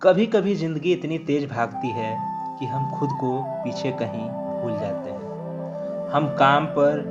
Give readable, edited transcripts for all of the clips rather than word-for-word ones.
कभी कभी जिंदगी इतनी तेज भागती है कि हम खुद को पीछे कहीं भूल जाते हैं। हम काम पर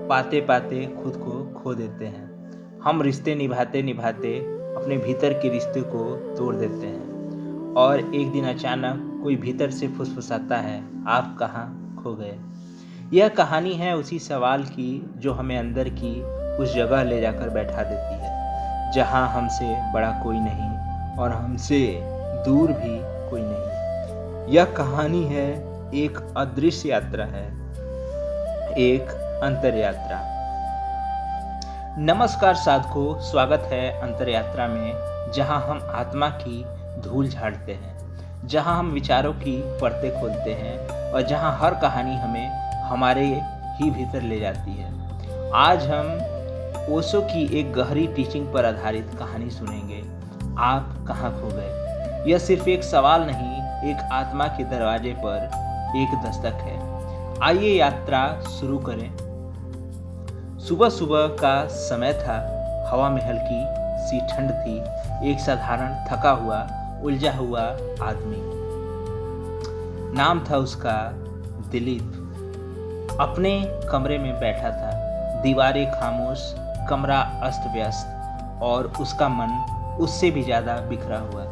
पाते पाते खुद को खो देते हैं। हम रिश्ते निभाते निभाते अपने भीतर के रिश्ते को तोड़ देते हैं और एक दिन अचानक कोई भीतर से फुसफुसाता है, आप कहाँ खो गए। यह कहानी है उसी सवाल की जो हमें अंदर की उस जगह ले जाकर बैठा देती है जहाँ हमसे बड़ा कोई नहीं और हमसे दूर भी कोई नहीं। यह कहानी है एक अदृश्य यात्रा है, एक अंतर यात्रा। नमस्कार साधकों, स्वागत है अंतर यात्रा में, जहां हम आत्मा की धूल झाड़ते हैं, जहां हम विचारों की परतें खोलते हैं और जहां हर कहानी हमें हमारे ही भीतर ले जाती है। आज हम ओशो की एक गहरी टीचिंग पर आधारित कहानी सुनेंगे, आप कहाँ खो गए। यह सिर्फ एक सवाल नहीं, एक आत्मा के दरवाजे पर एक दस्तक है। आइए यात्रा शुरू करें। सुबह सुबह का समय था, हवा में हल्की सी ठंड थी। एक साधारण थका हुआ उलझा हुआ आदमी, नाम था उसका दिलीप, अपने कमरे में बैठा था। दीवारें खामोश, कमरा अस्त व्यस्त और उसका मन उससे भी ज़्यादा बिखरा हुआ।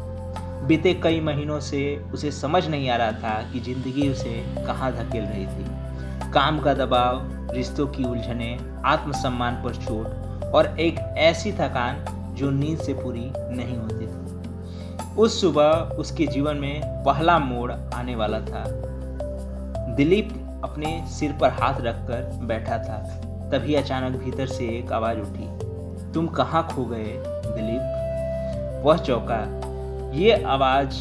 बीते कई महीनों से उसे समझ नहीं आ रहा था कि जिंदगी उसे कहाँ धकेल रही थी। काम का दबाव, रिश्तों की उलझनें, आत्मसम्मान पर चोट और एक ऐसी थकान जो नींद से पूरी नहीं होती थी। उस सुबह उसके जीवन में पहला मोड़ आने वाला था। दिलीप अपने सिर पर हाथ रखकर बैठा था। तभी अचानक भीतर से एक आवाज उठी, तुम कहाँ खो गए दिलीप। वह चौंका। ये आवाज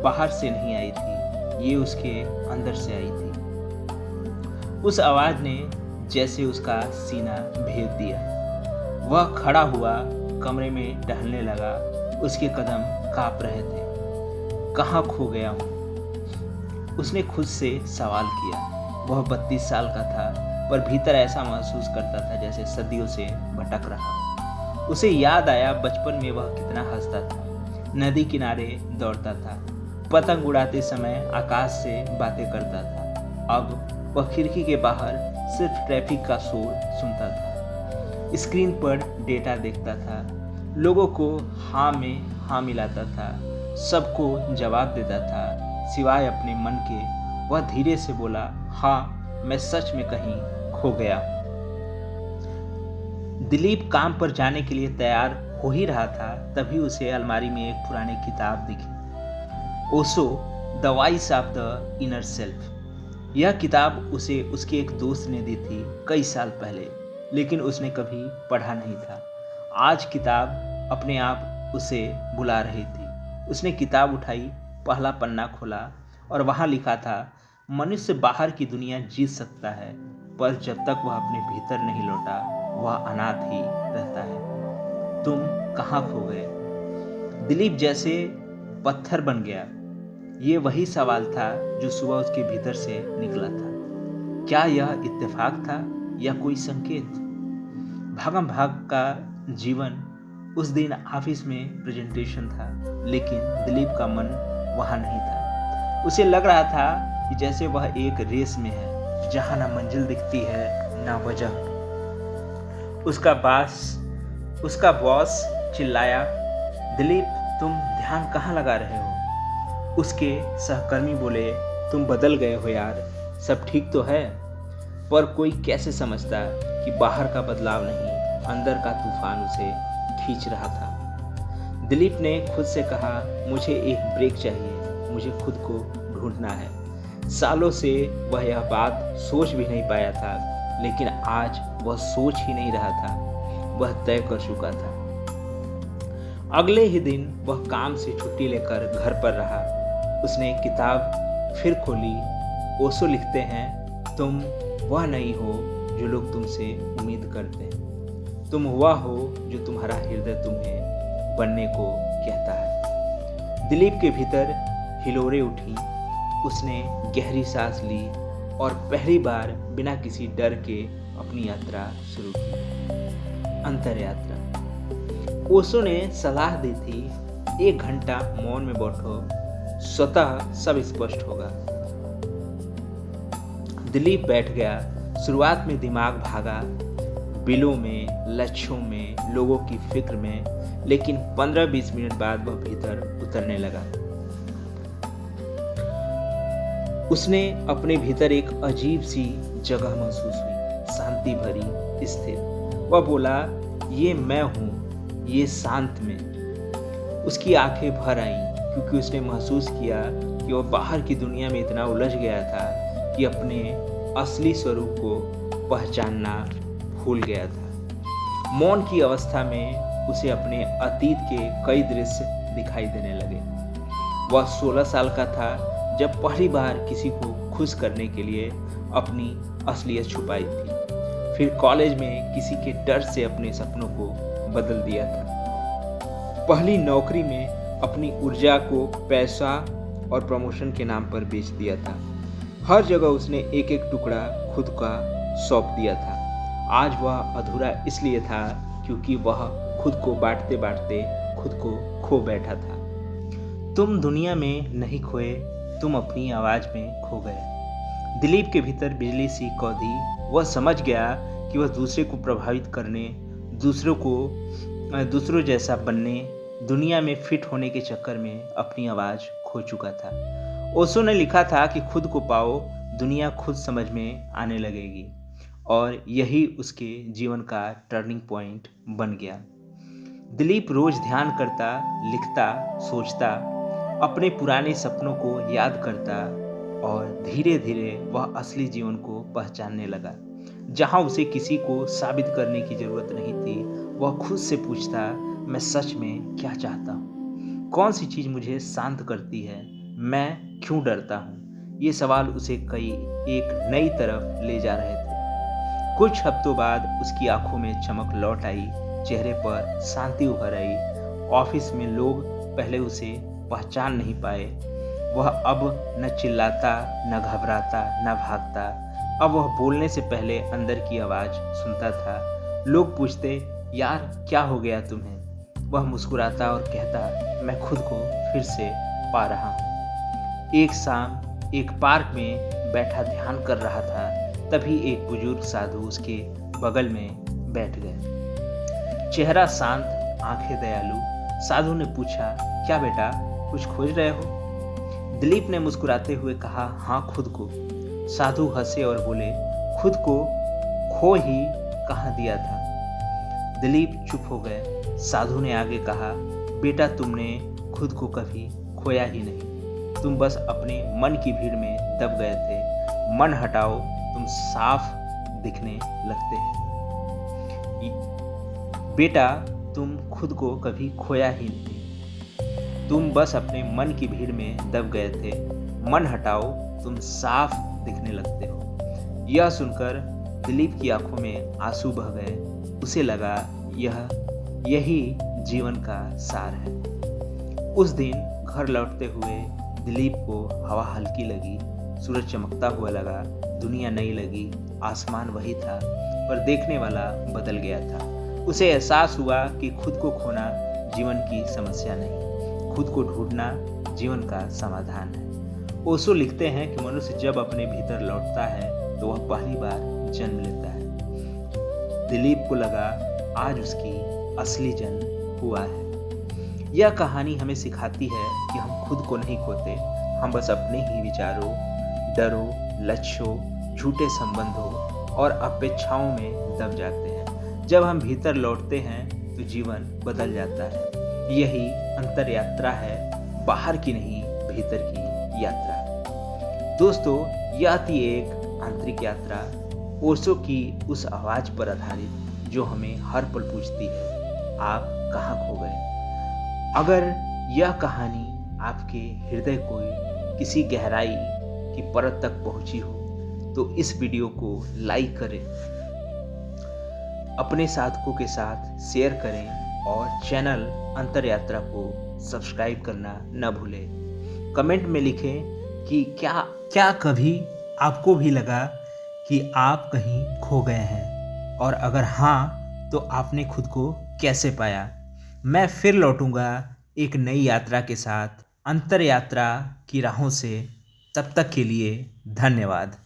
बाहर से नहीं आई थी, ये उसके अंदर से आई थी। उस आवाज ने जैसे उसका सीना भेद दिया। वह खड़ा हुआ, कमरे में टहलने लगा। उसके कदम कांप रहे थे। कहाँ खो गया हूँ, उसने खुद से सवाल किया। वह 32 साल का था, पर भीतर ऐसा महसूस करता था जैसे सदियों से भटक रहा हो। उसे याद आया बचपन में वह कितना हंसता था, नदी किनारे दौड़ता था, पतंग उड़ाते समय आकाश से बातें करता था। अब वह खिड़की के बाहर सिर्फ ट्रैफिक का शोर सुनता था, स्क्रीन पर डेटा देखता था, लोगों को हाँ में हाँ मिलाता था, सबको जवाब देता था सिवाय अपने मन के। वह धीरे से बोला, हाँ मैं सच में कहीं खो गया। दिलीप काम पर जाने के लिए तैयार हो ही रहा था, तभी उसे अलमारी में एक पुरानी किताब दिखी, Osho the voice of the inner self. यह किताब उसे उसके एक दोस्त ने दी थी कई साल पहले, लेकिन उसने कभी पढ़ा नहीं था। आज किताब अपने आप उसे बुला रही थी। उसने किताब उठाई, पहला पन्ना खोला और वहाँ लिखा था, मनुष्य बाहर की दुनिया जीत सकता है, पर जब तक वह अपने भीतर नहीं लौटा वह अनाथ ही रहता है। तुम कहाँ खो गए। दिलीप जैसे पत्थर बन गया। ये वही सवाल था जो सुबह उसके भीतर से निकला था। क्या यह इत्तेफाक था या कोई संकेत। भागम भाग का जीवन। उस दिन ऑफिस में प्रेजेंटेशन था, लेकिन दिलीप का मन वहाँ नहीं था। उसे लग रहा था कि जैसे वह एक रेस में है जहाँ ना मंजिल दिखती है ना वजह। उसका बॉस चिल्लाया, दिलीप तुम ध्यान कहाँ लगा रहे हो। उसके सहकर्मी बोले, तुम बदल गए हो यार, सब ठीक तो है। पर कोई कैसे समझता कि बाहर का बदलाव नहीं, अंदर का तूफान उसे खींच रहा था। दिलीप ने खुद से कहा, मुझे एक ब्रेक चाहिए, मुझे खुद को ढूंढना है। सालों से वह यह बात सोच भी नहीं पाया था, लेकिन आज वह सोच ही नहीं रहा था, वह तय कर चुका था। अगले ही दिन वह काम से छुट्टी लेकर घर पर रहा। उसने किताब फिर खोली। ओशो लिखते हैं, तुम वह नहीं हो जो लोग तुमसे उम्मीद करते हैं, तुम वह हो जो तुम्हारा हृदय तुम्हें बनने को कहता है। दिलीप के भीतर हिलोरें उठी। उसने गहरी सांस ली और पहली बार बिना किसी डर के अपनी यात्रा शुरू की। अंतर यात्रा। ओशो ने सलाह दी थी, 1 घंटा मौन में बैठो, स्वतः सब स्पष्ट होगा। दिलीप बैठ गया। शुरुआत में दिमाग भागा, बिलों में, लक्ष्यों में, लोगों की फिक्र में, लेकिन 15-20 मिनट बाद वह भीतर उतरने लगा। उसने अपने भीतर एक अजीब सी जगह महसूस हुई, शांति भरी, स्थिर। वह बोला, ये मैं हूं, ये शांत में। उसकी आंखें भर आईं, क्योंकि उसने महसूस किया कि वह बाहर की दुनिया में इतना उलझ गया था कि अपने असली स्वरूप को पहचानना भूल गया था। मौन की अवस्था में उसे अपने अतीत के कई दृश्य दिखाई देने लगे। वह 16 साल का था जब पहली बार किसी को खुश करने के लिए अपनी असलियत छुपाई थी। फिर कॉलेज में किसी के डर से अपने सपनों को बदल दिया था। पहली नौकरी में अपनी ऊर्जा को पैसा और प्रमोशन के नाम पर बेच दिया था। हर जगह उसने एक एक टुकड़ा खुद का सौंप दिया था। आज वह अधूरा इसलिए था क्योंकि वह खुद को बांटते बांटते खुद को खो बैठा था। तुम दुनिया में नहीं खोए, तुम अपनी आवाज में खो गए। दिलीप के भीतर बिजली सी कौंधी। वह समझ गया कि वह दूसरे को प्रभावित करने, दूसरों जैसा बनने, दुनिया में फिट होने के चक्कर में अपनी आवाज खो चुका था। ओशो ने लिखा था कि खुद को पाओ, दुनिया खुद समझ में आने लगेगी, और यही उसके जीवन का टर्निंग पॉइंट बन गया। दिलीप रोज ध्यान करता, लिखता, सोचता, अपने पुराने सपनों को याद करता, और धीरे धीरे वह असली जीवन को पहचानने लगा। जहां उसे किसी को साबित करने की जरूरत नहीं थी, वह खुद से पूछता, मैं सच में क्या चाहता हूँ? कौन सी चीज मुझे शांत करती है? मैं क्यों डरता हूँ? ये सवाल उसे एक नई तरफ ले जा रहे थे। कुछ हफ्तों बाद उसकी आंखों में चमक लौट आई, चेहरे पर शांति उभर आई। ऑफिस में लोग पहले उसे पहचान नहीं पाए। वह अब न चिल्लाता, न घबराता, न भागता। अब वह बोलने से पहले अंदर की आवाज सुनता था। लोग पूछते, यार क्या हो गया तुम्हें? वह मुस्कुराता और कहता, मैं खुद को फिर से पा रहा हूँ। एक शाम एक पार्क में बैठा ध्यान कर रहा था, तभी एक बुजुर्ग साधु उसके बगल में बैठ गए। चेहरा शांत, आंखें दयालु। साधु ने पूछा, क्या बेटा, कुछ खोज रहे हो? दिलीप ने मुस्कुराते हुए कहा, हाँ, खुद को। साधु हंसे और बोले, खुद को खो ही कहाँ दिया था? दिलीप चुप हो गए। साधु ने आगे कहा, बेटा, तुमने खुद को कभी खोया ही नहीं, तुम बस अपने मन की भीड़ में दब गए थे। मन हटाओ, तुम साफ दिखने लगते हैं। बेटा, तुम खुद को कभी खोया ही नहीं, तुम बस अपने मन की भीड़ में दब गए थे। मन हटाओ, तुम साफ दिखने लगते हो। यह सुनकर दिलीप की आंखों में आंसू बह गए। उसे लगा यही जीवन का सार है। उस दिन घर लौटते हुए दिलीप को हवा हल्की लगी, सूरज चमकता हुआ लगा, दुनिया नई लगी। आसमान वही था, पर देखने वाला बदल गया था। उसे एहसास हुआ कि खुद को खोना जीवन की समस्या नहीं, खुद को ढूंढना जीवन का समाधान है। ओशो लिखते हैं कि मनुष्य जब अपने भीतर लौटता है तो वह पहली बार जन्म लेता है। दिलीप को लगा आज उसकी असली जन्म हुआ है। यह कहानी हमें सिखाती है कि हम खुद को नहीं खोते, हम बस अपने ही विचारों, डरों, लक्ष्यों, झूठे संबंधों और अपेक्षाओं में दब जाते हैं। जब हम भीतर लौटते हैं तो जीवन बदल जाता है। यही अंतर यात्रा है, बाहर की नहीं, भीतर की यात्रा। दोस्तों, यह थी एक आंतरिक यात्रा, ओशो की उस आवाज पर आधारित जो हमें हर पल पूछती है, आप कहाँ खो गए? अगर यह कहानी आपके हृदय को किसी गहराई की परत तक पहुंची हो तो इस वीडियो को लाइक करें, अपने साथियों के साथ शेयर करें और चैनल अंतर यात्रा को सब्सक्राइब करना न भूलें। कमेंट में लिखें कि क्या कभी आपको भी लगा कि आप कहीं खो गए हैं, और अगर हाँ तो आपने खुद को कैसे पाया। मैं फिर लौटूंगा एक नई यात्रा के साथ अंतर यात्रा की राहों से। तब तक के लिए धन्यवाद।